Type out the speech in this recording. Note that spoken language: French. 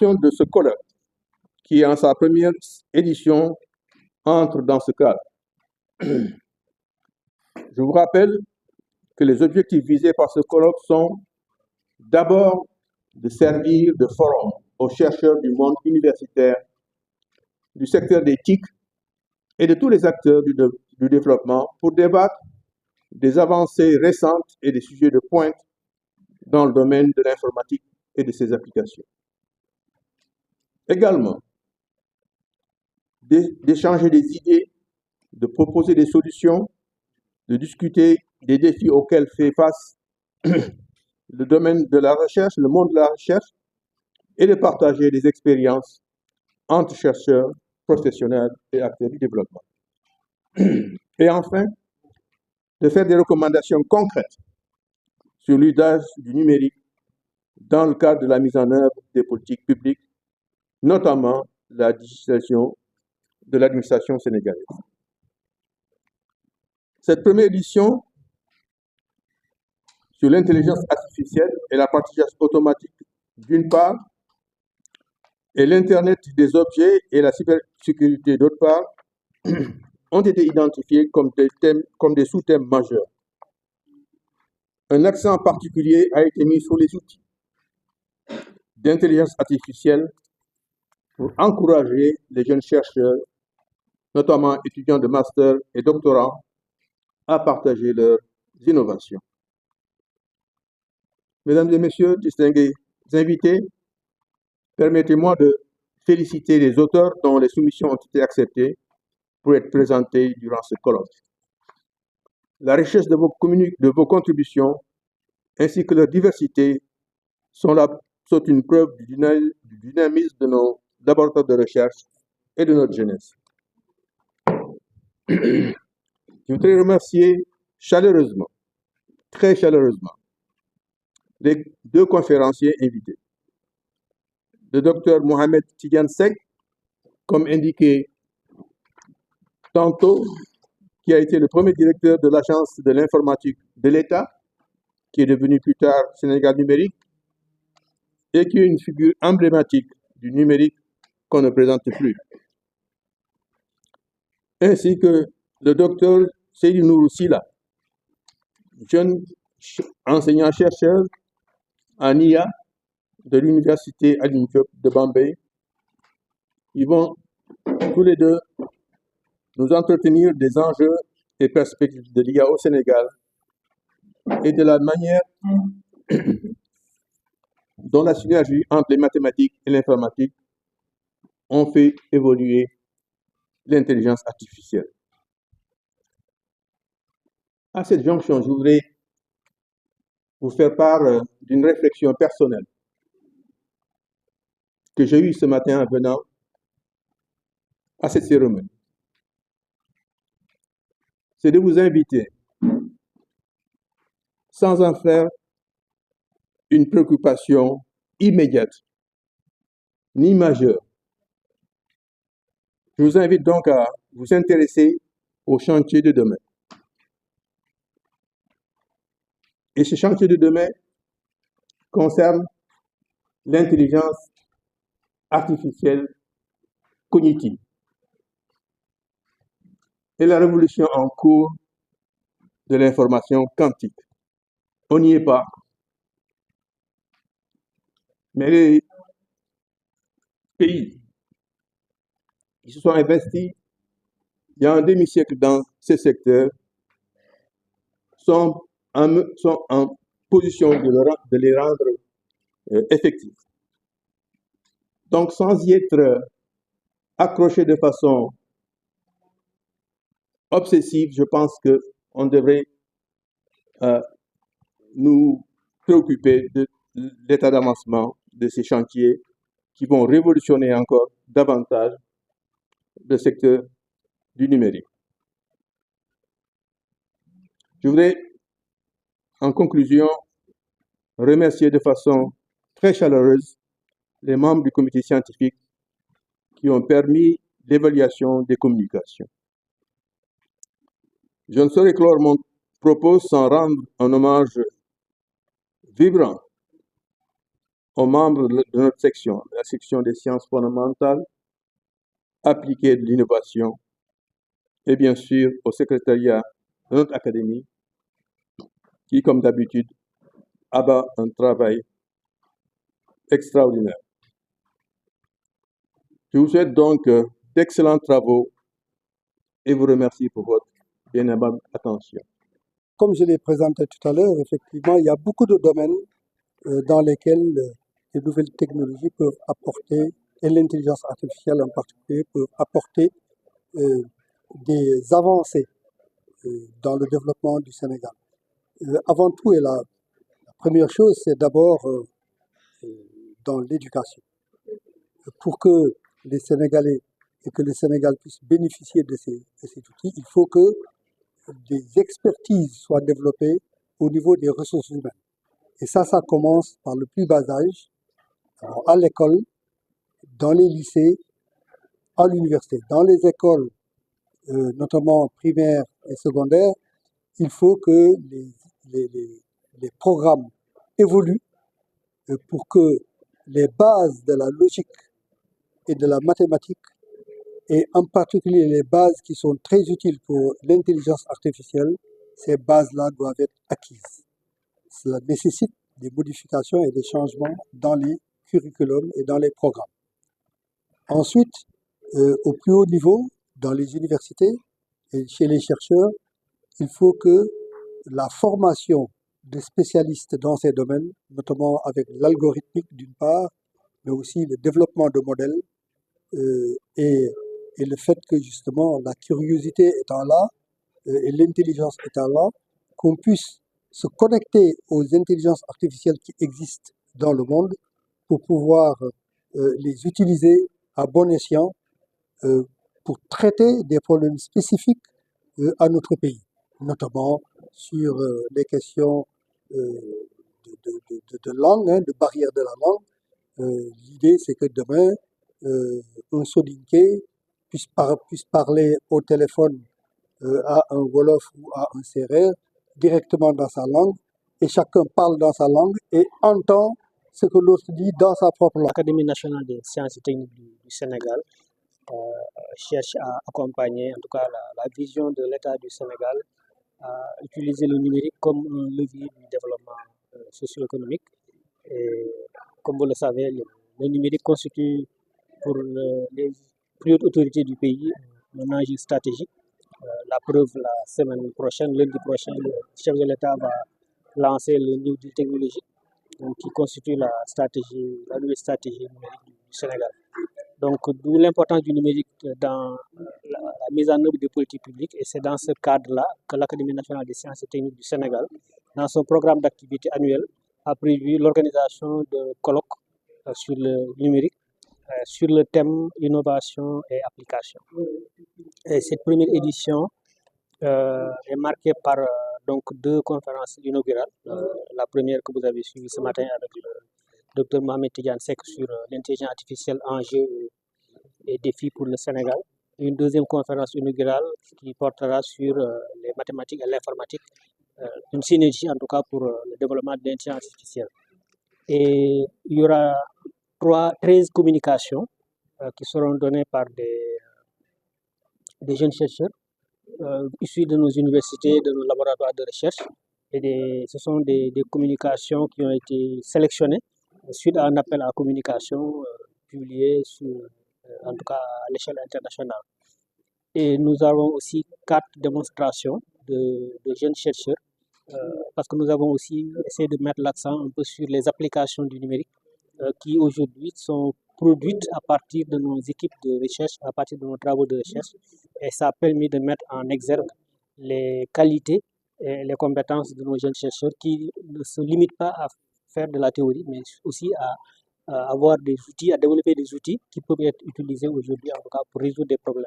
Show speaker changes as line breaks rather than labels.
l'édition de ce colloque, qui en sa première édition entre dans ce cadre. Je vous rappelle que les objectifs visés par ce colloque sont d'abord de servir de forum aux chercheurs du monde universitaire, du secteur des TIC et de tous les acteurs du développement pour débattre des avancées récentes et des sujets de pointe dans le domaine de l'informatique et de ses applications. Également, d'échanger des idées, de proposer des solutions, de discuter des défis auxquels fait face le domaine de la recherche, le monde de la recherche, et de partager des expériences entre chercheurs, professionnels et acteurs du développement. Et enfin, de faire des recommandations concrètes sur l'usage du numérique dans le cadre de la mise en œuvre des politiques publiques, notamment la digitalisation de l'administration sénégalaise. Cette première édition sur l'intelligence artificielle et l'apprentissage automatique d'une part, et l'Internet des objets et la cybersécurité d'autre part, ont été identifiés comme des sous-thèmes majeurs. Un accent particulier a été mis sur les outils d'intelligence artificielle pour encourager les jeunes chercheurs, notamment étudiants de master et doctorants, à partager leurs innovations. Mesdames et messieurs, distingués invités, permettez-moi de féliciter les auteurs dont les soumissions ont été acceptées pour être présentées durant ce colloque. La richesse de vos contributions ainsi que leur diversité sont une preuve du dynamisme de nos laboratoires de recherche et de notre jeunesse. Je voudrais remercier chaleureusement, très chaleureusement, les deux conférenciers invités. Le docteur Mohamed Tidiane Seck, comme indiqué tantôt, qui a été le premier directeur de l'Agence de l'informatique de l'État, qui est devenu plus tard Sénégal numérique, et qui est une figure emblématique du numérique qu'on ne présente plus. Ainsi que le docteur Seydou Nourou Silla, jeune enseignant-chercheur en IA de l'Université Alioune Diop de Bambey. Ils vont tous les deux nous entretenir des enjeux et perspectives de l'IA au Sénégal et de la manière dont la synergie entre les mathématiques et l'informatique ont fait évoluer l'intelligence artificielle. À cette jonction, je voudrais vous faire part d'une réflexion personnelle que j'ai eue ce matin en venant à cette cérémonie. C'est de vous inviter, sans en faire une préoccupation immédiate ni majeure. Je vous invite donc à vous intéresser au chantier de demain. Et ce chantier de demain concerne l'intelligence artificielle cognitive et la révolution en cours de l'information quantique. On n'y est pas. Mais les pays qui se sont investis il y a un demi-siècle dans ces secteurs sont en position de les rendre effectifs. Donc, sans y être accroché de façon obsessive, je pense qu'on devrait nous préoccuper de l'état d'avancement de ces chantiers qui vont révolutionner encore davantage le secteur du numérique. Je voudrais, en conclusion, remercier de façon très chaleureuse les membres du comité scientifique qui ont permis l'évaluation des communications. Je ne saurais clore mon propos sans rendre un hommage vibrant aux membres de notre section, la section des sciences fondamentales, appliquées de l'innovation, et bien sûr au secrétariat de notre académie, qui, comme d'habitude, abat un travail extraordinaire. Je vous souhaite donc d'excellents travaux et vous remercie pour votre bien aimable attention.
Comme je l'ai présenté tout à l'heure, effectivement, il y a beaucoup de domaines dans lesquels les nouvelles technologies peuvent apporter, et l'intelligence artificielle en particulier, peut apporter des avancées dans le développement du Sénégal. Avant tout, et la première chose, c'est d'abord dans l'éducation. Pour que les Sénégalais et que le Sénégal puisse bénéficier de ces outils, il faut que des expertises soient développées au niveau des ressources humaines. Et ça commence par le plus bas âge, à l'école, dans les lycées, à l'université. Dans les écoles, notamment primaires et secondaires, il faut que les programmes évoluent pour que les bases de la logique et de la mathématique, et en particulier les bases qui sont très utiles pour l'intelligence artificielle, ces bases-là doivent être acquises. Cela nécessite des modifications et des changements dans les curriculums et dans les programmes. Ensuite, au plus haut niveau, dans les universités et chez les chercheurs, il faut que la formation de spécialistes dans ces domaines, notamment avec l'algorithmique d'une part, mais aussi le développement de modèles et le fait que justement la curiosité étant là et l'intelligence étant là, qu'on puisse se connecter aux intelligences artificielles qui existent dans le monde pour pouvoir les utiliser à bon escient pour traiter des problèmes spécifiques à notre pays, notamment sur les questions de langue, de barrière de la langue. L'idée, c'est que demain, un Sodinké puisse parler au téléphone à un Wolof ou à un Sérère directement dans sa langue, et chacun parle dans sa langue et entend ce que l'autre dit dans sa propre langue.
L'Académie nationale des sciences et techniques du Sénégal cherche à accompagner en tout cas la vision de l'État du Sénégal à utiliser le numérique comme un levier du développement socio-économique. Et comme vous le savez, le numérique constitue pour les plus hautes autorités du pays un enjeu stratégique. La preuve, la semaine prochaine, lundi prochain, le chef de l'État va lancer le New Deal technologique, qui constitue la nouvelle stratégie numérique du Sénégal. Donc, d'où l'importance du numérique dans la mise en œuvre des politiques publiques, et c'est dans ce cadre-là que l'Académie nationale des sciences et techniques du Sénégal, dans son programme d'activité annuel, a prévu l'organisation de colloques sur le numérique, sur le thème innovation et application. Et cette première édition est marquée par donc deux conférences inaugurales. La première que vous avez suivie ce matin avec le Dr Mohamed Tidjane Seck sur l'intelligence artificielle, enjeux et défis pour le Sénégal. Une deuxième conférence inaugurale qui portera sur les mathématiques et l'informatique, une synergie en tout cas pour le développement de l'intelligence artificielle. Et il y aura 13 communications qui seront données par des jeunes chercheurs issus de nos universités, de nos laboratoires de recherche. Et ce sont des communications qui ont été sélectionnées suite à un appel à communication publié en tout cas à l'échelle internationale. Et nous avons aussi 4 démonstrations de jeunes chercheurs parce que nous avons aussi essayé de mettre l'accent un peu sur les applications du numérique qui aujourd'hui sont produites à partir de nos équipes de recherche, à partir de nos travaux de recherche. Et ça a permis de mettre en exergue les qualités et les compétences de nos jeunes chercheurs qui ne se limitent pas à faire de la théorie, mais aussi à avoir des outils, à développer des outils qui peuvent être utilisés aujourd'hui en tout cas pour résoudre des problèmes.